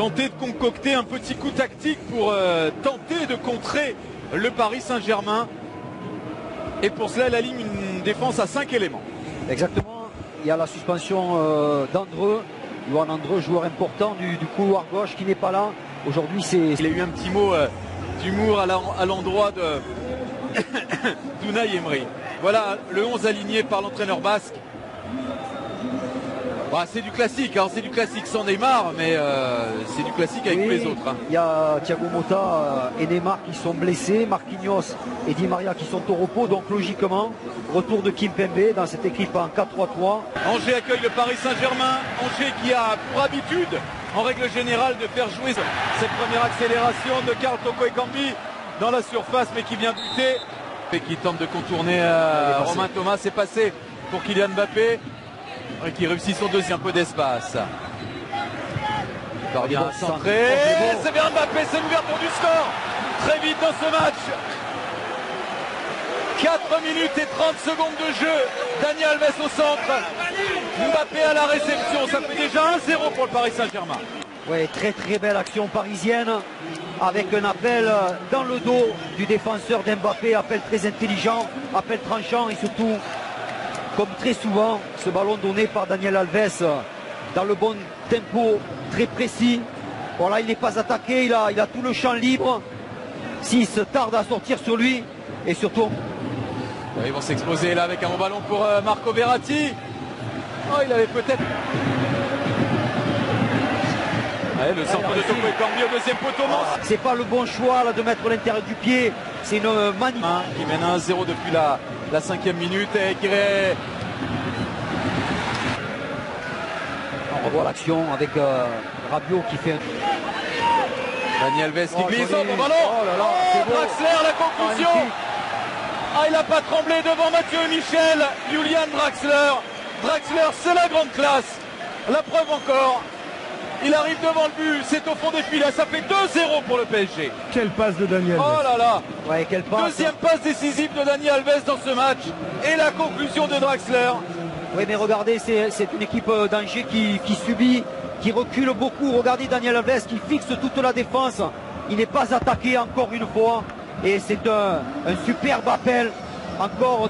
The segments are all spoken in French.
tenter de concocter un petit coup tactique pour tenter de contrer le Paris Saint-Germain. Et pour cela, elle aligne une défense à 5 éléments. Exactement. Il y a la suspension d'Andreu. Yohan Andreu, joueur important du couloir gauche qui n'est pas là. Aujourd'hui, il a eu un petit mot d'humour à l'endroit de d'Unai Emery. Voilà le 11 aligné par l'entraîneur basque. Bah, c'est du classique, hein, c'est du classique sans Neymar, mais c'est du classique avec tous les autres. Hein. Il y a Thiago Motta et Neymar qui sont blessés, Marquinhos et Di Maria qui sont au repos, donc logiquement, retour de Kimpembe dans cette équipe en 4-3-3. Angers accueille le Paris Saint-Germain, Angers qui a pour habitude, en règle générale, de faire jouer cette première accélération de Karl Toko Ekambi dans la surface, mais qui vient buter et qui tente de contourner Romain Thomas. C'est passé pour Kylian Mbappé, qui réussit son deuxième peu d'espace. Il parvient à centrer. C'est bien Mbappé, c'est l'ouverture du score. Très vite dans ce match. 4 minutes et 30 secondes de jeu. Dani Alves au centre. Mbappé à la réception. Ça fait déjà 1-0 pour le Paris Saint-Germain. Oui, très très belle action parisienne. Avec un appel dans le dos du défenseur d'Mbappé. Appel très intelligent, appel tranchant et surtout, comme très souvent, ce ballon donné par Daniel Alves dans le bon tempo, très précis. Voilà, il n'est pas attaqué, il a tout le champ libre. S'il se tarde à sortir sur lui, et surtout... Ils vont s'exposer là avec un bon ballon pour Marco Verratti. Oh, il avait peut-être... Ouais, le centre de Toko Ekambi au deuxième poteau. C'est pas le bon choix là, de mettre l'intérieur du pied. C'est une magnifique... Qui mène 1-0 depuis la 5e minute et qui... On revoit l'action avec Rabiot qui fait... Dani Alves qui glisse au bon ballon. Draxler, la conclusion. Ah, il n'a pas tremblé devant Mathieu et Michel. Julian Draxler. Draxler, c'est la grande classe. La preuve encore. Il arrive devant le but, c'est au fond des filets, ça fait 2-0 pour le PSG. Quelle passe de Dani Alves. Oh là là. Ouais, quelle passe. Deuxième passe décisive de Dani Alves dans ce match. Et la conclusion de Draxler. Oui, mais regardez, c'est une équipe d'Angers qui subit, qui recule beaucoup. Regardez Daniel Alves qui fixe toute la défense. Il n'est pas attaqué encore une fois. Et c'est un superbe appel encore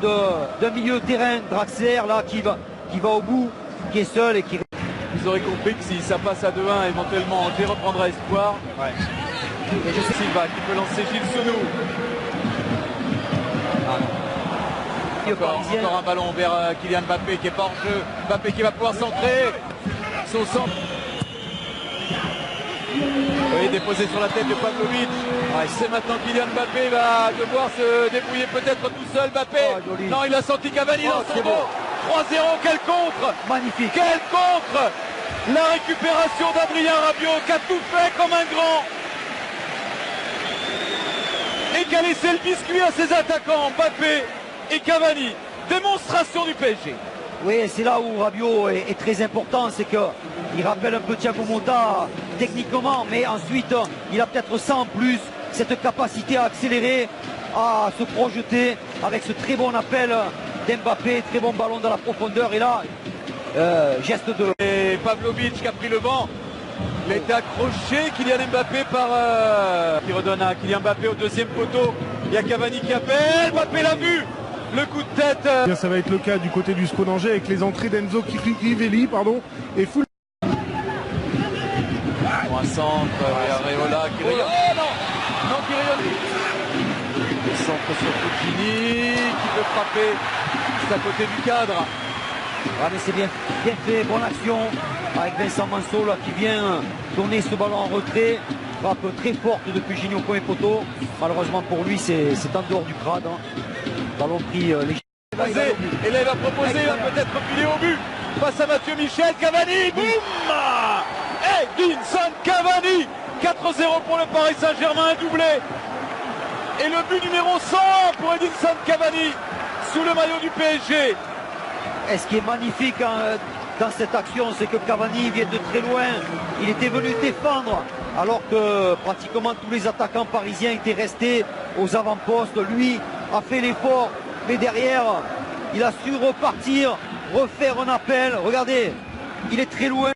d'un milieu de terrain. Draxler là qui va au bout, qui est seul et qui... Vous aurez compris que si ça passe à 2-1, éventuellement Angers reprendra espoir. Ouais. Et je sais Silva qui peut lancer Gilles Senou. Encore un ballon vers Kylian Mbappé qui est pas en jeu. Mbappé qui va pouvoir centrer. Son centre. Oui, déposé sur la tête de Pavlovic. Ouais, c'est maintenant Kylian Mbappé va devoir se débrouiller peut-être tout seul. Mbappé. Non, il a senti Cavani dans son dos. 3-0, quel contre. Magnifique. Quel contre. La récupération d'Adrien Rabiot qui a tout fait comme un grand. Et qui a laissé le biscuit à ses attaquants, Mbappé et Cavani. Démonstration du PSG. Oui, c'est là où Rabiot est très important, c'est qu'il rappelle un peu Thiago Motta techniquement, mais ensuite il a peut-être ça en plus, cette capacité à accélérer, à se projeter avec ce très bon appel d'Mbappé, très bon ballon dans la profondeur, et là, geste de... Et Pavlovic qui a pris le vent, il a été accroché, Kylian Mbappé qui redonne à Kylian Mbappé au deuxième poteau, il y a Cavani qui appelle, Mbappé l'a vu. Le coup de tête. Bien, ça va être le cas du côté du SCO d'Angers avec les entrées d'Enzo Crivelli et Full. Un centre, Areola qui rayonne. Oh non, qui rayonne. Le centre sur Puccini qui peut frapper. C'est à côté du cadre. Ah, mais c'est bien fait, bonne action avec Vincent Manceau là, qui vient donner ce ballon en retrait. Frappe très forte de Puccini au premier poteau. Malheureusement pour lui, c'est en dehors du crâne. Ballon pris léger. Et là il va proposer, il va peut-être reculer au but. Face à Mathieu Michel, Cavani, boum. Edinson Cavani, 4-0 pour le Paris Saint-Germain, un doublé. Et le but numéro 100 pour Edinson Cavani sous le maillot du PSG. Et ce qui est magnifique dans cette action, c'est que Cavani vient de très loin. Il était venu défendre alors que pratiquement tous les attaquants parisiens étaient restés aux avant-postes. Lui a fait l'effort, mais derrière, il a su repartir, refaire un appel. Regardez, il est très loin.